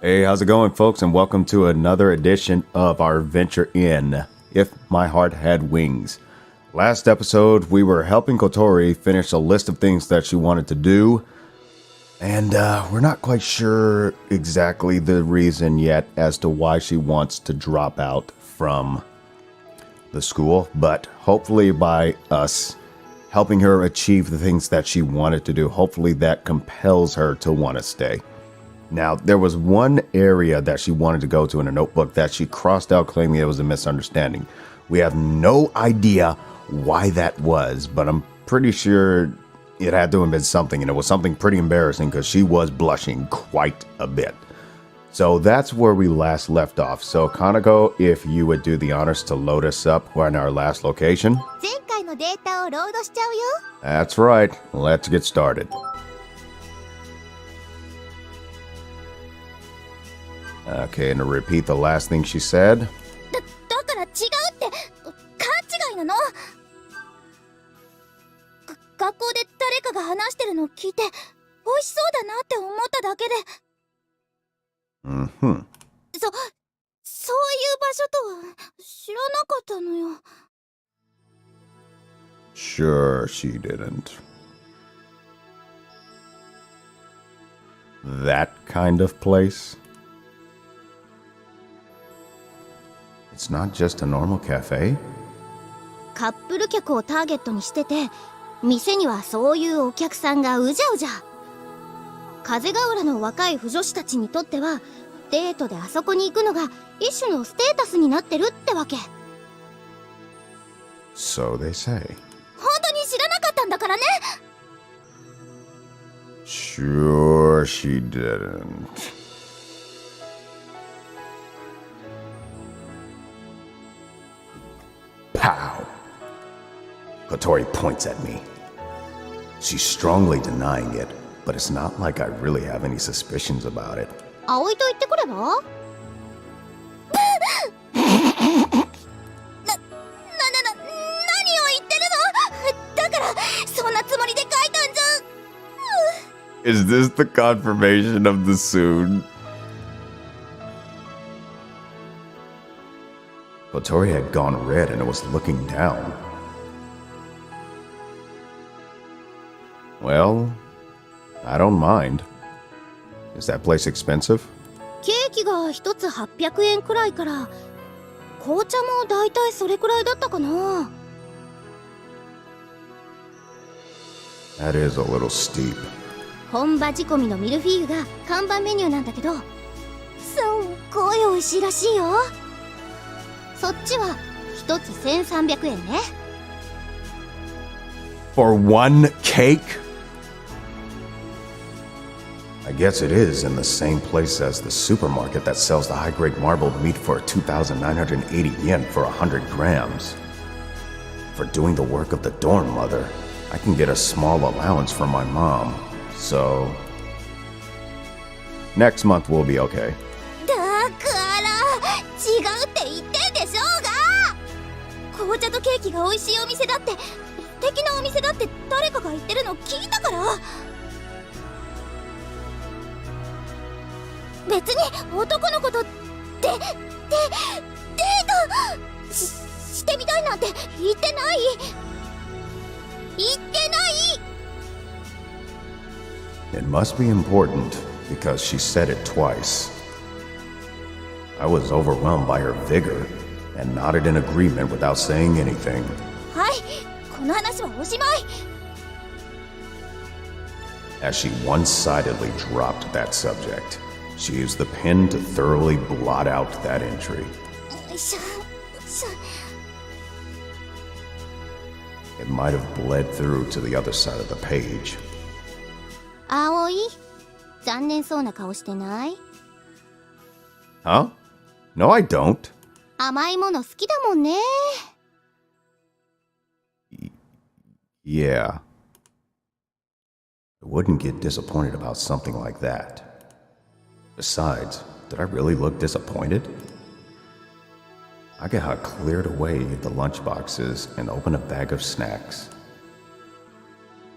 Hey, how's it going, folks? And welcome to another edition of our adventure in If My Heart Had Wings. Last episode, we were helping Kotori finish a list of things that she wanted to do. And we're not quite sure exactly the reason yet as to why she wants to drop out from the school. But hopefully by us helping her achieve the things that she wanted to do, hopefully that compels her to want to stay. Now, there was one area that she wanted to go to in a notebook that she crossed out claiming it was a misunderstanding. We have no idea why that was, but I'm pretty sure it had to have been something, and it was something pretty embarrassing because she was blushing quite a bit. So that's where we last left off. So Kanako, if you would do the honors to load us up on our last location. That's right. Let's get started. Okay, and to repeat the last thing she said. だから違うって勘違いなの。学校で誰かが話してるのを聞いて美味しそうだなって思っただけで。そういう場所とは知らなかったのよ。Sure, she didn't. That kind of place? It's not just a normal cafe? カップル客をターゲットにしてて、店にはそういうお客さんがうじゃうじゃ。風ヶ浦の若い腐女子たちにとっては、デートであそこに行くのが一種のステータスになってるってわけ。So they say. 本当に知らなかったんだからね。Sure, she didn't. Pow! Kotori points at me. She's strongly denying it, but it's not like I really have any suspicions about it. 葵と言ってくれば？何を言ってるの？だからそんなつもりで書いたんじゃ。Is this the confirmation of the soon? Kotori had gone red and was looking down. Well, I don't mind. Is that place expensive? ケーキが一つ800円くらいから、紅茶もだいたいそれくらいだったかな。That is a little steep. 本場仕込みのミルフィーユが看板メニューなんだけど、すっごい美味しいらしいよ。そっちは一つ1300円ね。For one cake? I guess it is in the same place as the supermarket that sells the high-grade marbled meat for 2,980 yen for 100 grams. For doing the work of the dorm mother, I can get a small allowance from my mom, so... Next month will be okay. だから違うって言ってんでしょうが。紅茶とケーキが美味しいお店だって、素敵なお店だって誰かが言ってるの聞いたから。別に男の子とデートしてみたいなんて言ってない。言ってない。 It must be important because she said it twice. I was overwhelmed by her vigor and nodded in agreement without saying anything. はい、この話はおしまい。 As she one-sidedly dropped that subject, she used the pen to thoroughly blot out that entry. It might have bled through to the other side of the page. 葵、残念そうな顔してない？ Huh? No, I don't. 甘いもの好きだもんね。Yeah. I wouldn't get disappointed about something like that. Besides, did I really look disappointed? Agaha cleared away the lunchboxes and opened a bag of snacks.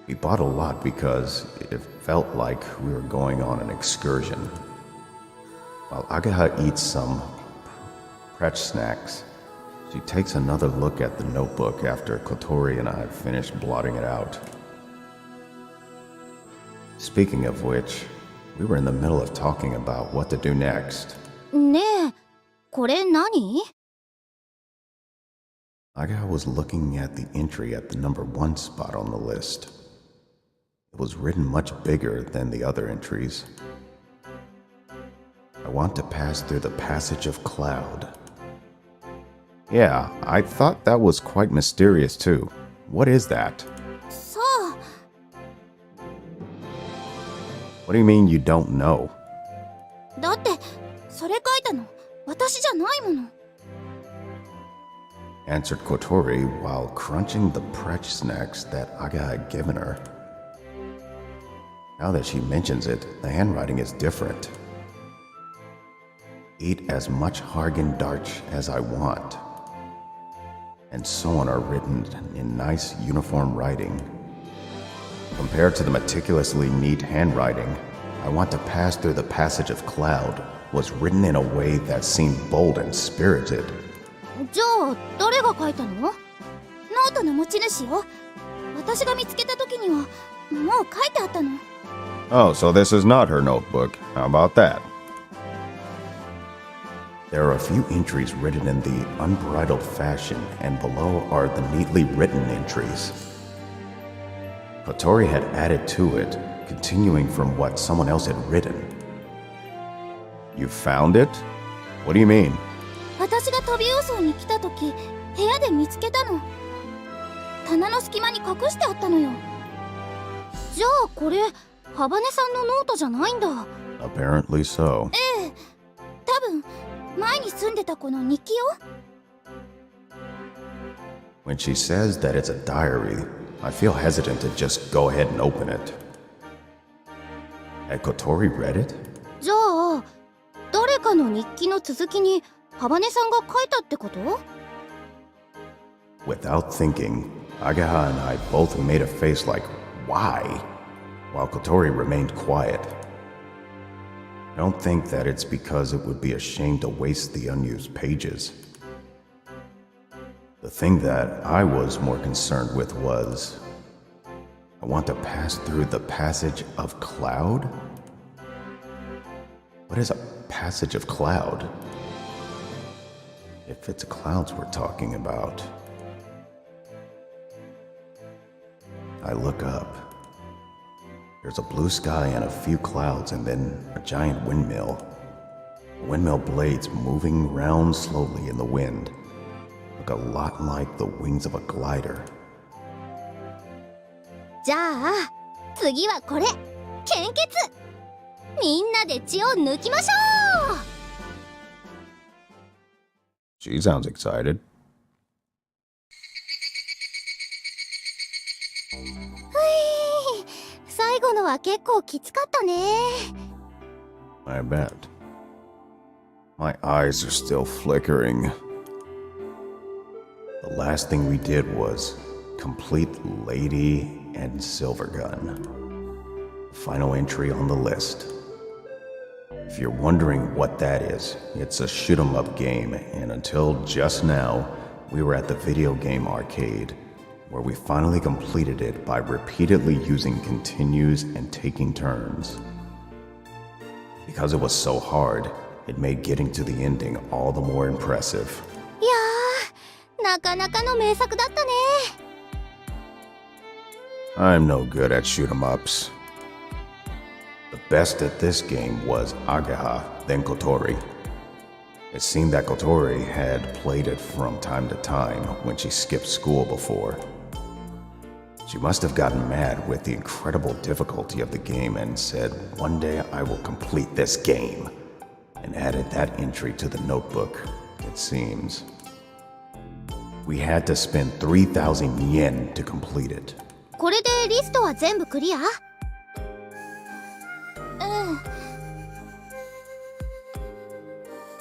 We bought a lot because it felt like we were going on an excursion. While Agaha eats some Pretsch snacks, she takes another look at the notebook after Kotori and I finish blotting it out. Speaking of which, we were in the middle of talking about what to do next. ねえ、これ何？ Agaha was looking at the entry at the number 1 spot on the list. It was written much bigger than the other entries. I want to pass through the passage of cloud. Yeah, I thought that was quite mysterious too. What is that? さあ、 What do you mean you don't know? だってそれ書いたの私じゃないもの。 Answered Kotori while crunching the Pretsch snacks that Aga had given her. Now that she mentions it, the handwriting is different. Eat as much Hargen-Darch as I want. And so on are written in nice uniform writing. Compared to the meticulously neat handwriting, I want to pass through the passage of cloud was written in a way that seemed bold and spirited. じゃあ誰が書いたの？ノートの持ち主よ。私が見つけた時にはもう書いてあったの。 Oh, so this is not her notebook. How about that? There are a few entries written in the unbridled fashion, and below are the neatly written entries. Kotori had added to it, continuing from what someone else had written. You found it? What do you mean? 私が飛び嘘に来た時、部屋で見つけたの。棚の隙間に隠してあったのよ。じゃあこれ、ハバネさんのノートじゃないんだ。 Apparently so. ええ、多分前に住んでた子の日記よ。 When she says that it's a diary, I feel hesitant to just go ahead and open it. Had Kotori read it? じゃあ誰かの日記の続きにハバネさんが書いたってこと？ Without thinking, Agaha and I both made a face like, why? While Kotori remained quiet. I don't think that it's because it would be a shame to waste the unused pages. The thing that I was more concerned with was, I want to pass through the passage of cloud? What is a passage of cloud? If it's clouds we're talking about. I look up. There's a blue sky and a few clouds and then a giant windmill. The windmill blades moving round slowly in the wind. Look a lot like the wings of a glider. じゃあ次はこれ、献血。みんなで血を抜きましょう。 She sounds excited. 最後のは結構きつかったね。 I bet. My eyes are still flickering. The last thing we did was complete Lady and Silvergun. Final entry on the list. If you're wondering what that is, it's a shoot 'em up game, and until just now, we were at the video game arcade, where we finally completed it by repeatedly using continues and taking turns. Because it was so hard, it made getting to the ending all the more impressive. いやー、なかなかの名作だったね。 I'm no good at shoot 'em ups. The best at this game was Agaha, then Kotori. It seemed that Kotori had played it from time to time when she skipped school before. She must have gotten mad with the incredible difficulty of the game and said, "One day I will complete this game," and added that entry to the notebook, it seems. We had to spend 3,000 yen to complete it. これでリストは全部クリア？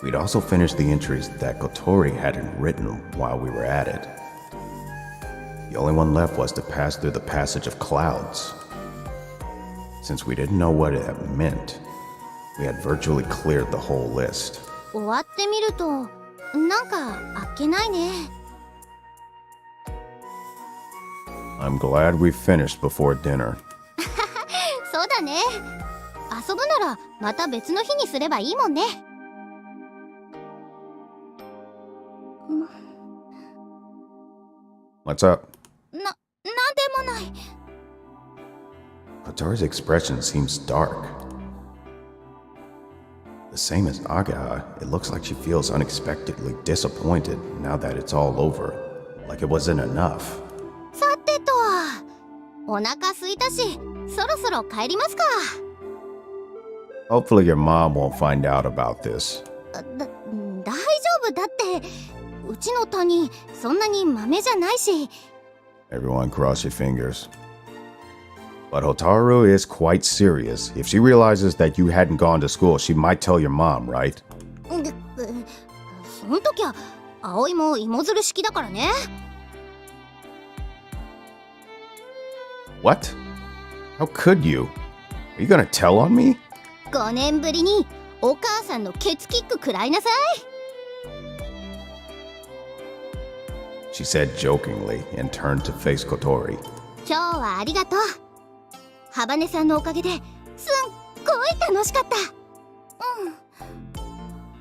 We'd also finished the entries that Kotori hadn't written while we were at it. The only one left was to pass through the passage of clouds. Since we didn't know what it meant, We had virtually cleared the whole list. 終わってみるとなんかあっけないね。 I'm glad we finished before dinner. そうだね。遊ぶならまた別の日にすればいいもんね。What's up? なんでもない。 Kotori's expression seems dark. The same as Aga, it looks like she feels unexpectedly disappointed now that it's all over. Like it wasn't enough. さてと、お腹空いたし、そろそろ帰りますか。 Hopefully your mom won't find out about this. 大丈夫だって。うちの谷、そんなに豆じゃないし。 Everyone cross your fingers. But Hotaru is quite serious. If she realizes that you hadn't gone to school, she might tell your mom, right? その時は葵も芋づる式だからね。 What? How could you? Are you gonna tell on me? 5年ぶりにお母さんのケツキック食らいなさい。 She said jokingly and turned to face Kotori. 今日はありがとう。ハバネさんのおかげですっごい楽しかった。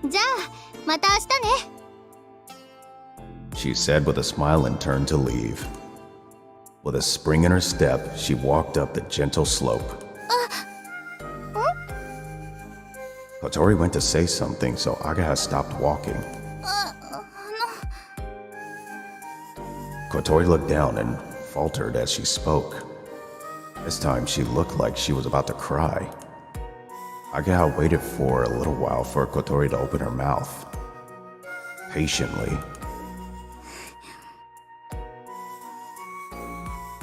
じゃあまた明日ね。 She said with a smile and turned to leave. With a spring in her step, she walked up the gentle slope. Kotori went to say something, so Aga stopped walking. Kotori looked down and faltered as she spoke. This time she looked like she was about to cry. Aga waited for a little while for Kotori to open her mouth. Patiently.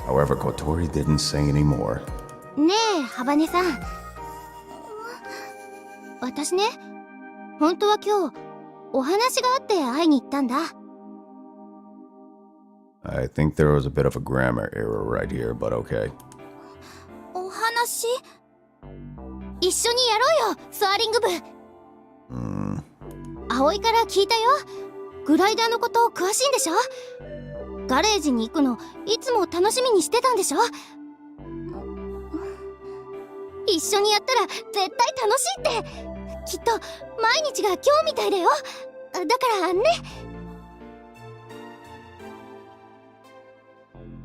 However, Kotori didn't say any more. ねえハバネさん。私ね、本当は今日お話があって会いに行ったんだ。 I think there was a bit of a grammar error right here, but okay. お話？一緒にやろうよ、スワーリング部。葵から聞いたよ。グライダーのこと詳しいんでしょ。ガレージに行くのいつも楽しみにしてたんでしょ。一緒にやったら絶対楽しいって。きっと毎日が今日みたいだよ。だからね。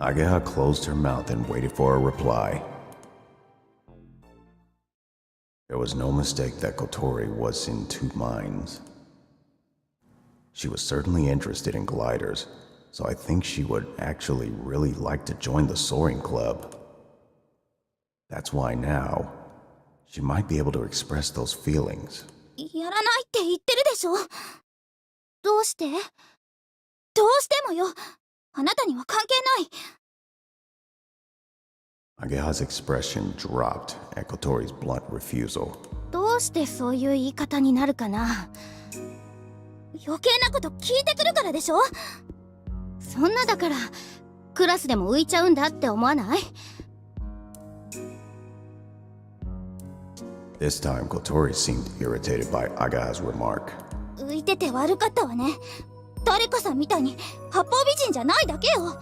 Aga closed her mouth and waited for a reply. There was no mistake that Kotori was in two minds. She was certainly interested in gliders, so I think she would actually really like to join the soaring club. That's why now, she might be able to express those feelings. やらないって言ってるでしょ。どうして？どうしてもよ。あなたには関係ない。 Ageha's expression dropped at Kotori's blunt refusal. どうしてそういう言い方になるかな。余計なこと聞いてくるからでしょ。そんなだからクラスでも浮いちゃうんだって思わない？ This time, Kotori seemed irritated by Agaha's remark. 浮いてて悪かったわね。誰かさんみたいに八方美人じゃないだけよ。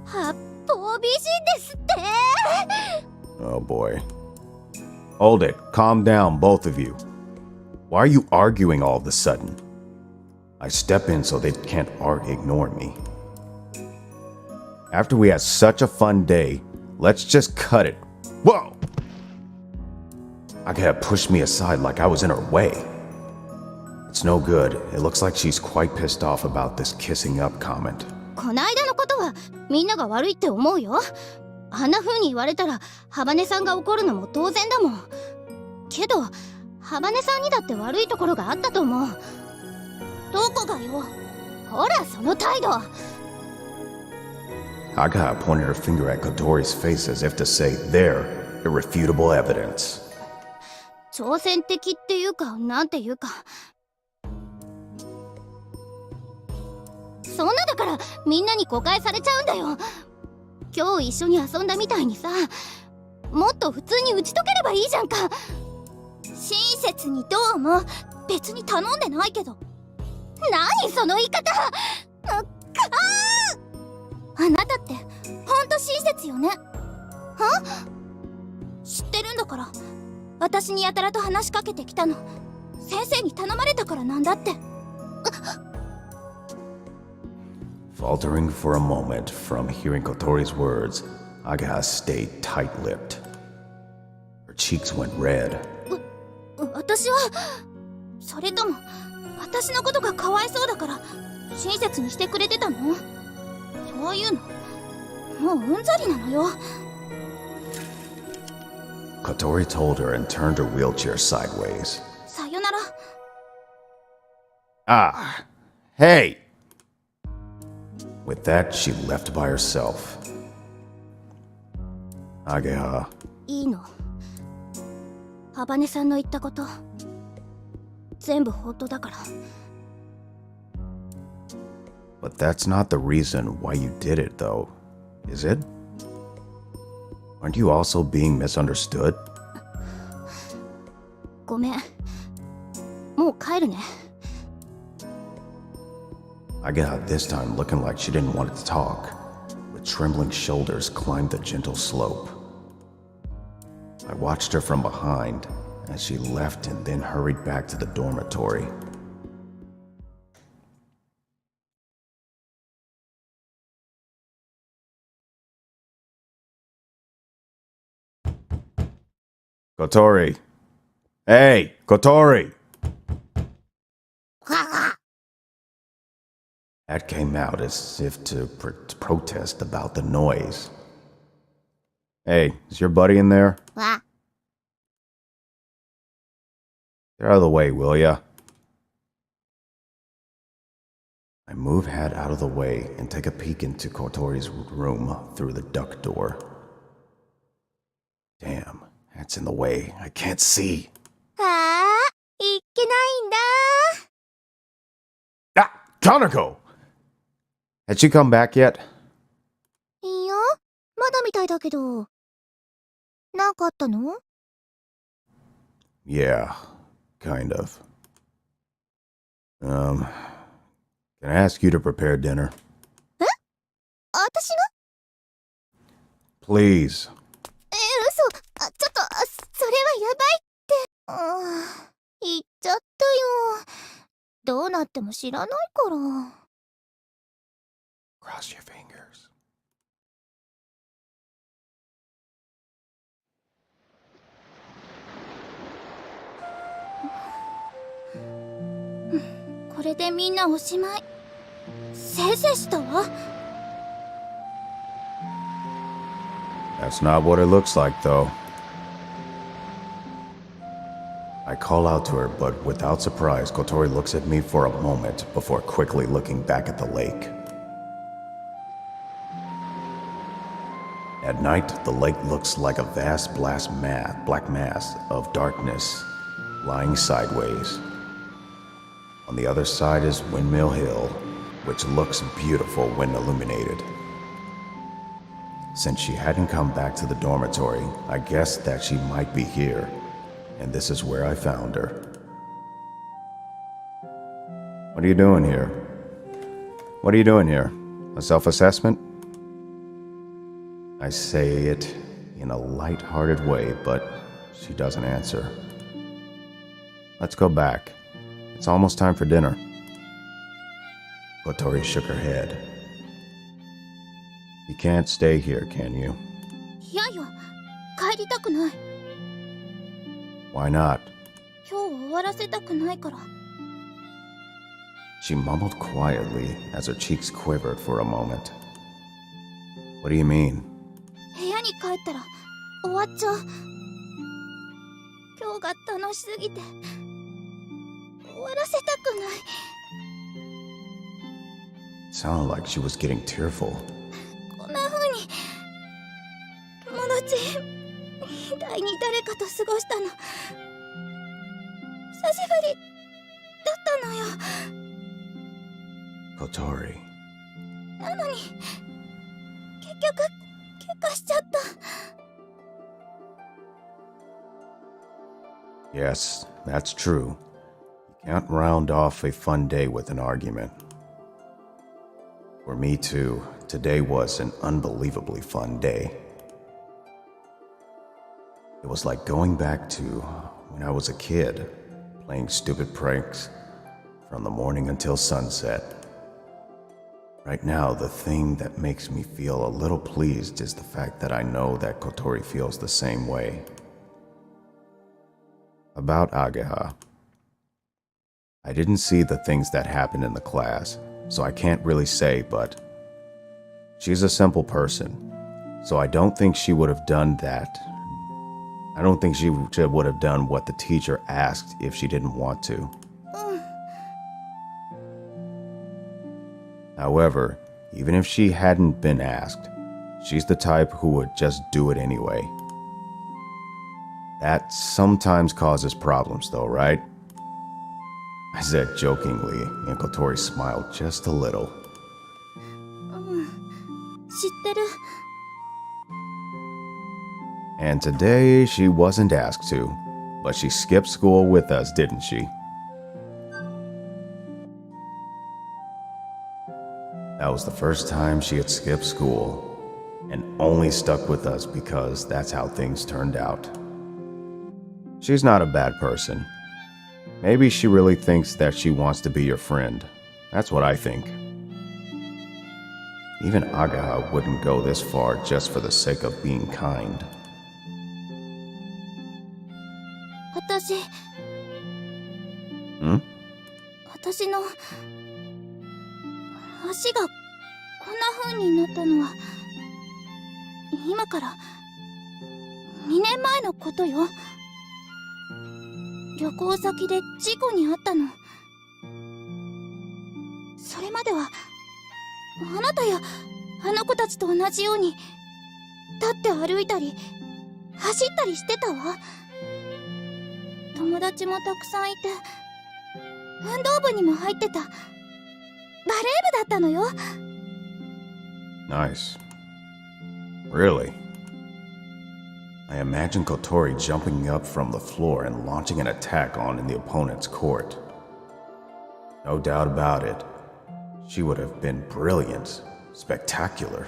八方美人ですって。 Oh boy. Hold it. Calm down, both of you. Why are you arguing all of a sudden? I step in so they can't ignore me. After we had such a fun day, let's just cut it. Whoa! Aga pushed me aside like I was in her way. It's no good. It looks like she's quite pissed off about this kissing up comment. こないだのことはみんなが悪いって思うよ。あんな風に言われたらハバネさんが怒るのも当然だもん。けどハバネさんにだって悪いところがあったと思う。どこがよ。ほらその態度。 Aga pointed her finger at Kotori's face as if to say, there, irrefutable evidence. 挑戦的っていうかなんていうか。そんなだからみんなに誤解されちゃうんだよ。今日一緒に遊んだみたいにさ、もっと普通に打ち解ければいいじゃんか。親切にどうも別に頼んでないけど。何その言い方。あなたってほんと親切よね。知ってるんだから。私にやたらと話しかけてきたの先生に頼まれたからなんだって。Faltering for a moment from hearing Kotori's words, Agaha stayed tight-lipped. Her cheeks went red. 私はそれとも私のことがかわいそうだから親切にしてくれてたの？そういうのもううんざりなのよ。Kotori told her and turned her wheelchair sideways. さよなら。Ah, hey! With that, she left by herself. Ageha. いいの。ハバネさんの言ったこと全部本当だから。 But that's not the reason why you did it, though, is it? Aren't you also being misunderstood? ごめん。もう帰るね。Ageha this time looking like she didn't want to talk, with trembling shoulders climbed the gentle slope. I watched her from behind as she left and then hurried back to the dormitory. Kotori! Hey, Kotori! That came out as if to protest about the noise. Hey, is your buddy in there? What? Get out of the way, will ya? I move Hat out of the way and take a peek into Kotori's room through the duck door. Damn, Hat's in the way. I can't see. いけないんだ。 Ah! Kanako! Had she come back yet? いや、まだみたいだけど。なんかあったの？ Yeah, kind of. Can I ask you to prepare dinner? え？私が？ Please. 嘘。ちょっと、それはやばいって。言っちゃったよ。どうなっても知らないから。 Cross your fingers. これでみんなおしまい。せいせいしたわ。 That's not what it looks like, though. I call out to her, but without surprise, Kotori looks at me for a moment before quickly looking back at the lake. At night, the lake looks like a vast black mass of darkness, lying sideways. On the other side is Windmill Hill, which looks beautiful when illuminated. Since she hadn't come back to the dormitory, I guessed that she might be here, and this is where I found her. What are you doing here? What are you doing here? A self-assessment? I say it in a light-hearted way, but she doesn't answer. Let's go back. It's almost time for dinner. Kotori shook her head. You can't stay here, can you? いやいや、帰りたくない。 Why not? 今日終わらせたくないから。 She mumbled quietly as her cheeks quivered for a moment. What do you mean? 部屋に帰ったら終わっちゃう。今日が楽しすぎて終わらせたくない。 It sounded like she was getting tearful. こんな風に友達みたいに誰かと過ごしたの久しぶりだったのよ。 Kotori. なのに結局喧嘩しちゃった。Yes, that's true. You can't round off a fun day with an argument. For me too, today was an unbelievably fun day. It was like going back to when I was a kid, playing stupid pranks from the morning until sunset. Right now, the thing that makes me feel a little pleased is the fact that I know that Kotori feels the same way. About Ageha. I didn't see the things that happened in the class, so I can't really say, but she's a simple person, so I don't think she would have done that. I don't think she would have done what the teacher asked if she didn't want to. However, even if she hadn't been asked, she's the type who would just do it anyway. That sometimes causes problems though, right? I said jokingly, and Kotori smiled just a little. 知ってる。 And today she wasn't asked to, but she skipped school with us, didn't she? That was the first time she had skipped school, and only stuck with us because that's how things turned out. She's not a bad person. Maybe she really thinks that she wants to be your friend. That's what I think. Even Agaha wouldn't go this far just for the sake of being kind. 私の足がこんな風になったのは今から2年前のことよ。旅行先で事故に遭ったの。それまではあなたやあの子たちと同じように立って歩いたり走ったりしてたわ。友達もたくさんいて運動部にも入ってた。バレー部だったのよ。 Nice. Really? I imagine Kotori jumping up from the floor and launching an attack on in the opponent's court. No doubt about it. She would have been brilliant, spectacular.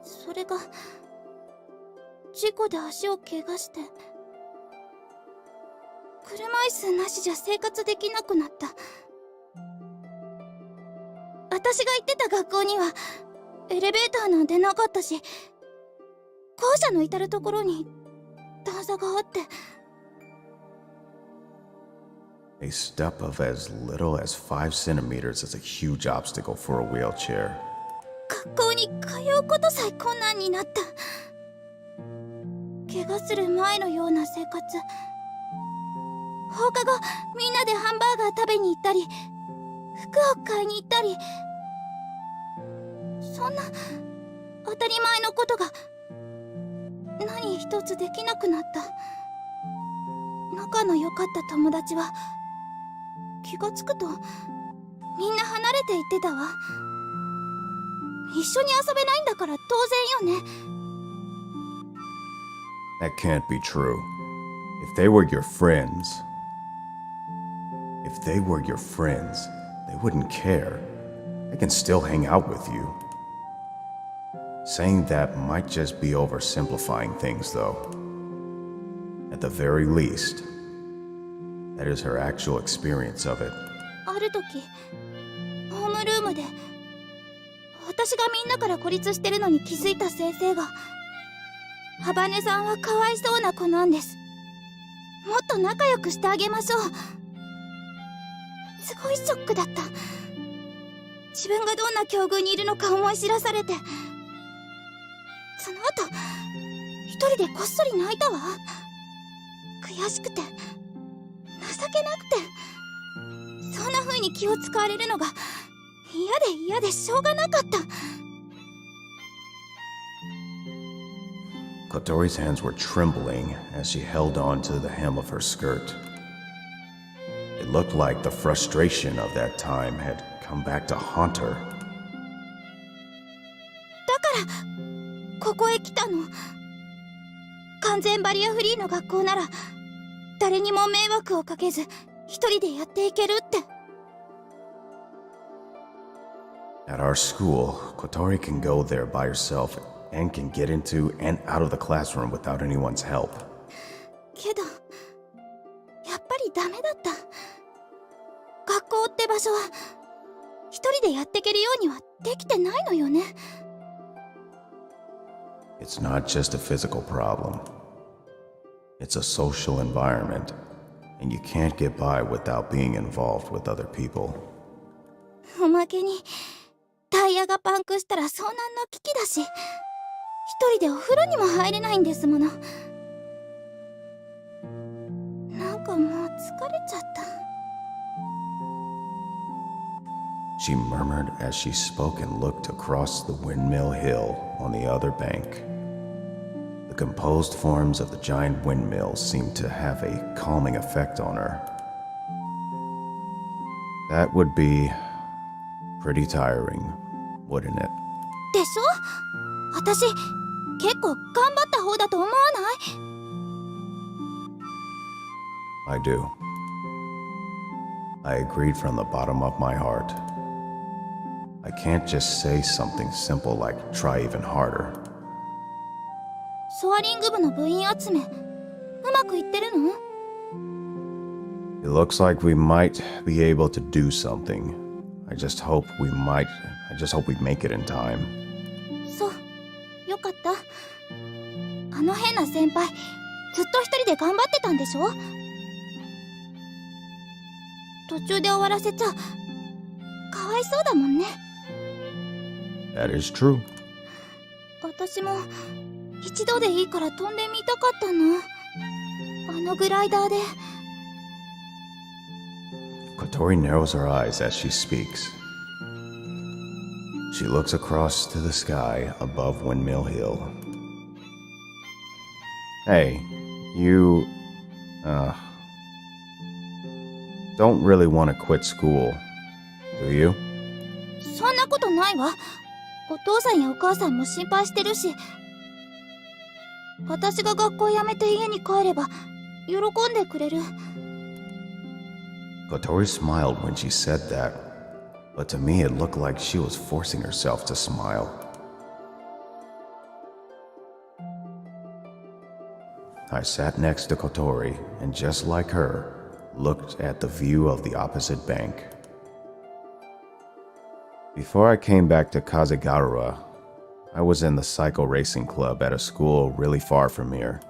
それが事故で足を怪我して車椅子なしじゃ生活できなくなった。私が行ってた学校にはエレベーターなんてなかったし、校舎の至るところに段差があって。 A step of as little as 5 centimeters is a huge obstacle for a wheelchair. 学校に通うことさえ困難になった。怪我する前のような生活。放課後みんなでハンバーガー食べに行ったり服を買いに行ったり、そんな当たり前のことが何一つできなくなった。仲の良かった友達は気がつくとみんな離れていってたわ。一緒に遊べないんだから当然よね。 That can't be true. If they were your friends, they wouldn't care. They can still hang out with you. Saying that might just be oversimplifying things, though. At the very least, that is her actual experience of it. ある時ホームルームで私がみんなから孤立してるのに気づいた先生が、ハバネさんはかわいそうな子なんです、もっと仲良くしてあげましょう。すごいショックだった。自分がどんな境遇にいるのか思い知らされて、その後一人でこっそり泣いたわ。悔しくて情けなくて、そんな風に気を使われるのが嫌でしょうがなかった。 Kotori's hands were trembling as she held on to the hem of her skirt. It looked like the frustration of that time had come back to haunt her. だからここへ来たの。完全バリアフリーの学校なら誰にも迷惑をかけず一人でやっていけるって。 At our school, Kotori can go there by herself and can get into and out of the classroom without anyone's help. けどやっぱりダメだった。学校って場所は一人でやっていけるようにはできてないのよね。 It's not just a physical problem. It's a social environment, and you can't get by without being involved with other people. おまけにタイヤがパンクしたら遭難の危機だし、一人でお風呂にも入れないんですもの。なんかもう疲れちゃった。 She murmured as she spoke and looked across the windmill hill on the other bank. The composed forms of the giant windmills seemed to have a calming effect on her. That would be pretty tiring, wouldn't it? でしょ？私結構頑張った方だと思わない？ I do. I agreed from the bottom of my heart. I can't just say something simple like try even harder. ソアリング部の部員集めうまくいってるの？ It looks like we might be able to do something. I just hope we make it in time. そう、よかった。あの変な先輩ずっと一人で頑張ってたんでしょ？途中で終わらせちゃかわいそうだもんね。 That is true. 私も一度でいいから飛んでみたかったの。あのグライダーで。 Kotori narrows her eyes as she speaks. She looks across to the sky above Windmill Hill. Hey, you, don't really want to quit school, do you? そんなことないわ。お父さんやお母さんも心配してるし、私が学校辞めて家に帰れば喜んでくれる。 Kotori smiled when she said that, but to me it looked like she was forcing herself to smile. I sat next to Kotori and just like her, looked at the view of the opposite bank. Before I came back to Kazegarawa, I was in the cycle racing club at a school really far from here.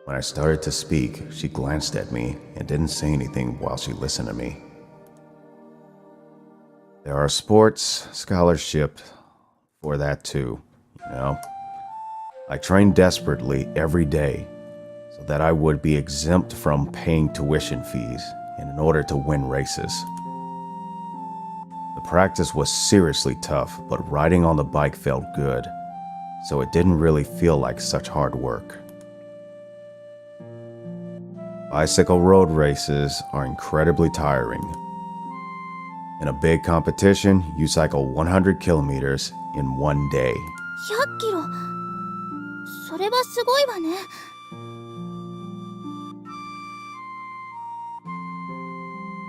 When I started to speak, she glanced at me and didn't say anything while she listened to me. There are sports scholarships for that too, you know. I trained desperately every day so that I would be exempt from paying tuition fees and in order to win races. The practice was seriously tough, but riding on the bike felt good, so it didn't really feel like such hard work. Bicycle road races are incredibly tiring. In a big competition, you cycle 100 kilometers in one day. 100キロ。それはすごいわね。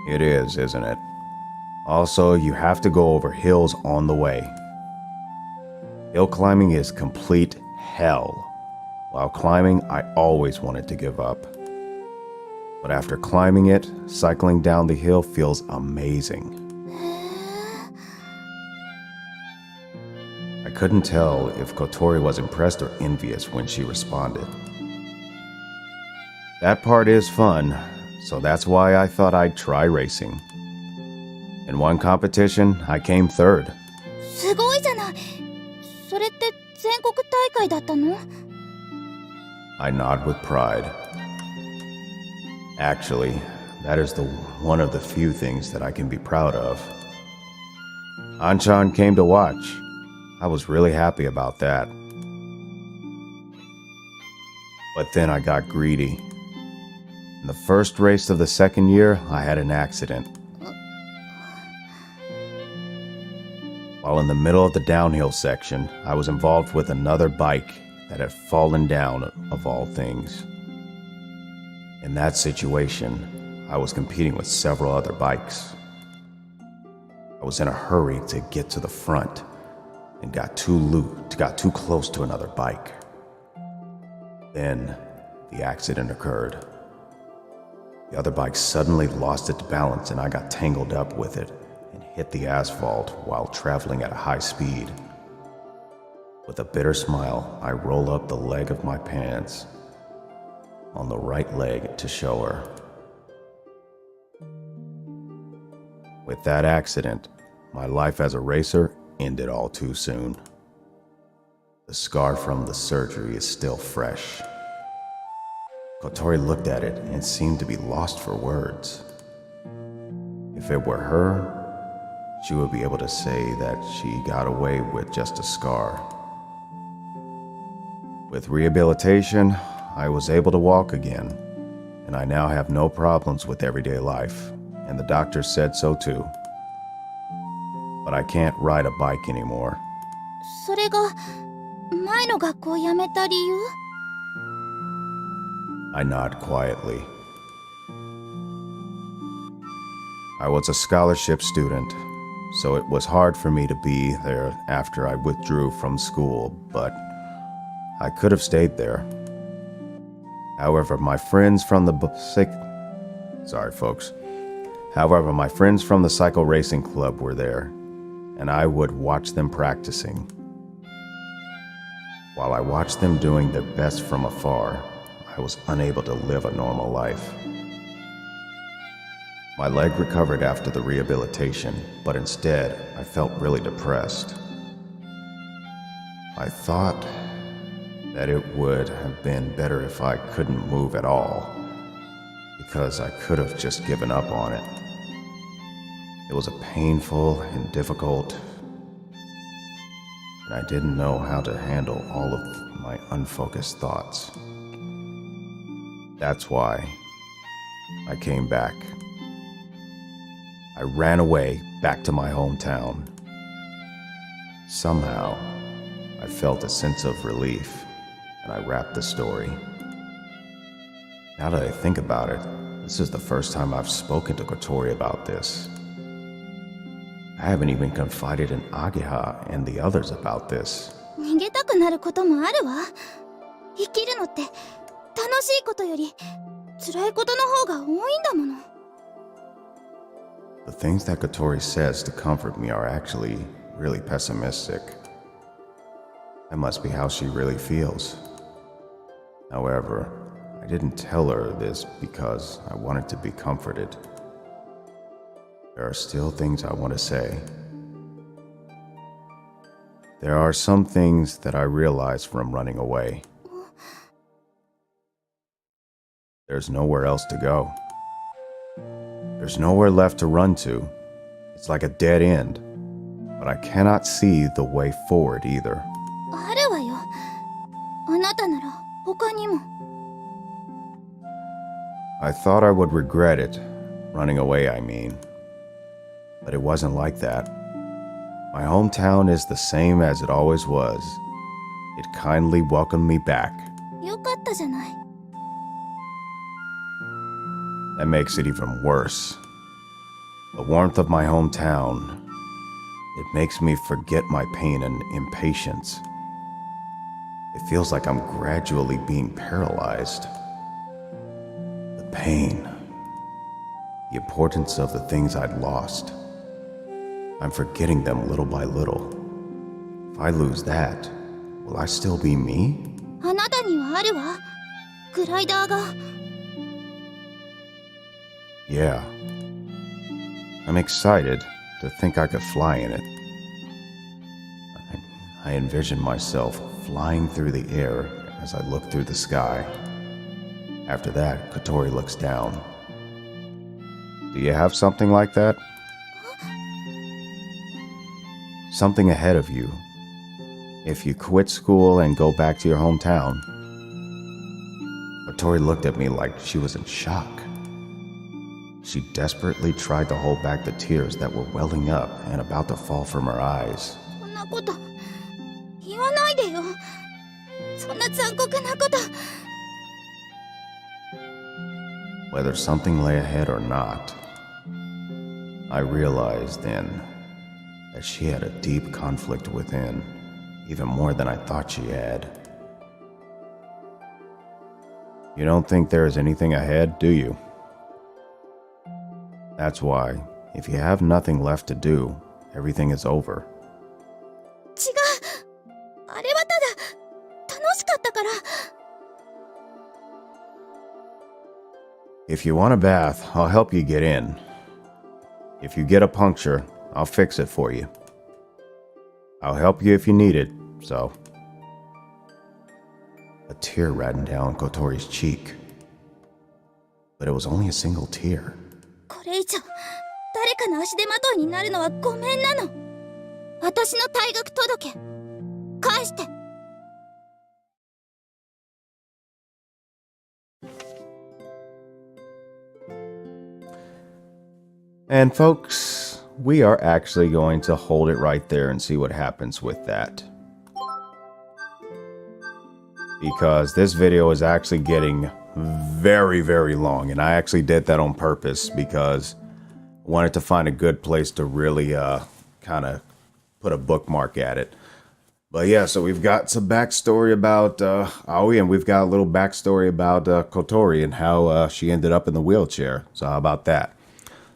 It is, isn't it? Also, you have to go over hills on the way. Hill climbing is complete hell. While climbing, I always wanted to give up. But after climbing it, cycling down the hill feels amazing. I couldn't tell if Kotori was impressed or envious when she responded. That part is fun, so that's why I thought I'd try racing. In one competition, I came third. すごいじゃない。それって全国大会だったの？ I nod with pride. Actually, that is one of the few things that I can be proud of. Anchan came to watch. I was really happy about that. But then I got greedy. In the first race of the second year, I had an accident. While in the middle of the downhill section, I was involved with another bike, that had fallen down of all things. In that situation, I was competing with several other bikes. I was in a hurry to get to the front and got too close to another bike. Then the accident occurred. The other bike suddenly lost its balance and I got tangled up with it and hit the asphalt while traveling at a high speed. With a bitter smile, I roll up the leg of my pants on the right leg to show her. With that accident, my life as a racer ended all too soon. The scar from the surgery is still fresh. Kotori looked at it and seemed to be lost for words. If it were her, she would be able to say that she got away with just a scar. With rehabilitation, I was able to walk again, and I now have no problems with everyday life, and the doctor said so too. But I can't ride a bike anymore. それが前の学校を辞めた理由？ I nod quietly. I was a scholarship student, so it was hard for me to be there after I withdrew from school, but I could have stayed there. However, my friends from the cycle racing club were there, and I would watch them practicing. While I watched them doing their best from afar, I was unable to live a normal life. My leg recovered after the rehabilitation, but instead, I felt really depressed. I thought that it would have been better if I couldn't move at all, because I could have just given up on it. It was painful and difficult, and I didn't know how to handle all of my unfocused thoughts. That's why I came back. I ran away back to my hometown. Somehow, I felt a sense of relief, and I wrapped the story. Now that I think about it, this is the first time I've spoken to Kotori about this. I haven't even confided in Ageha and the others about this. 逃げたくなることもあるわ。生きるのって楽しいことより辛いことの方が多いんだもの。The things that Kotori says to comfort me are actually really pessimistic. That must be how she really feels. However, I didn't tell her this because I wanted to be comforted. There are still things I want to say. There are some things that I realized from running away. There's nowhere else to go. There's nowhere left to run to. It's like a dead end. But I cannot see the way forward either. あるわよ。あなたなら他にも。I thought I would regret it. Running away, I mean. But it wasn't like that. My hometown is the same as it always was. It kindly welcomed me back. よかったじゃない。That makes it even worse. The warmth of my hometown, it makes me forget my pain and impatience. It feels like I'm gradually being paralyzed. The pain, the importance of the things I'd lost. I'm forgetting them little by little. If I lose that, will I still be me? あなたにはあるわ。グライダーが。Yeah. I'm excited to think I could fly in it. I envision myself flying through the air as I look through the sky. After that, Kotori looks down. Do you have something like that? Something ahead of you. If you quit school and go back to your hometown. Kotori looked at me like she was in shock. She desperately tried to hold back the tears that were welling up and about to fall from her eyes. そんなこと言わないでよ。そんな残酷なこと。 Whether something lay ahead or not, I realized then that she had a deep conflict within, even more than I thought she had. You don't think there is anything ahead, do you? That's why, if you have nothing left to do, everything is over. 違う。あれはただ楽しかったから。 If you want a bath, I'll help you get in. If you get a puncture, I'll fix it for you. I'll help you if you need it, so. A tear ran down Kotori's cheek. But it was only a single tear. これ以上誰かの足手まといになるのはごめんなの。私の退学届返して。 And folks, we are actually going to hold it right there and see what happens with that. Because this video is actually getting very, very long. And I actually did that on purpose because I wanted to find a good place to really kind of put a bookmark at it. But yeah, so we've got some backstory about Aoi, and we've got a little backstory about Kotori and how she ended up in the wheelchair. So how about that?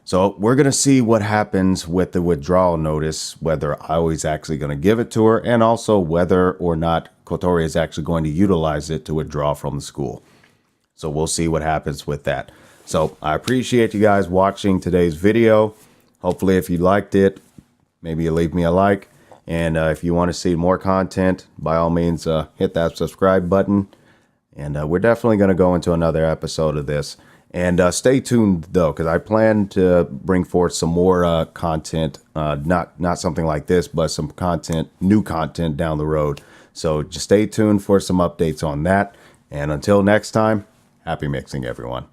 So we're going to see what happens with the withdrawal notice, whether Aoi's actually going to give it to her, and also whether or not Kotori is actually going to utilize it to withdraw from the school. So we'll see what happens with that. So I appreciate you guys watching today's video. Hopefully if you liked it, maybe you leave me a like. And if you want to see more content, by all means, hit that subscribe button. And we're definitely going to go into another episode of this. And stay tuned, though, because I plan to bring forth some more content, not something like this, but some content, new content down the road. So just stay tuned for some updates on that. And until next time, happy mixing, everyone.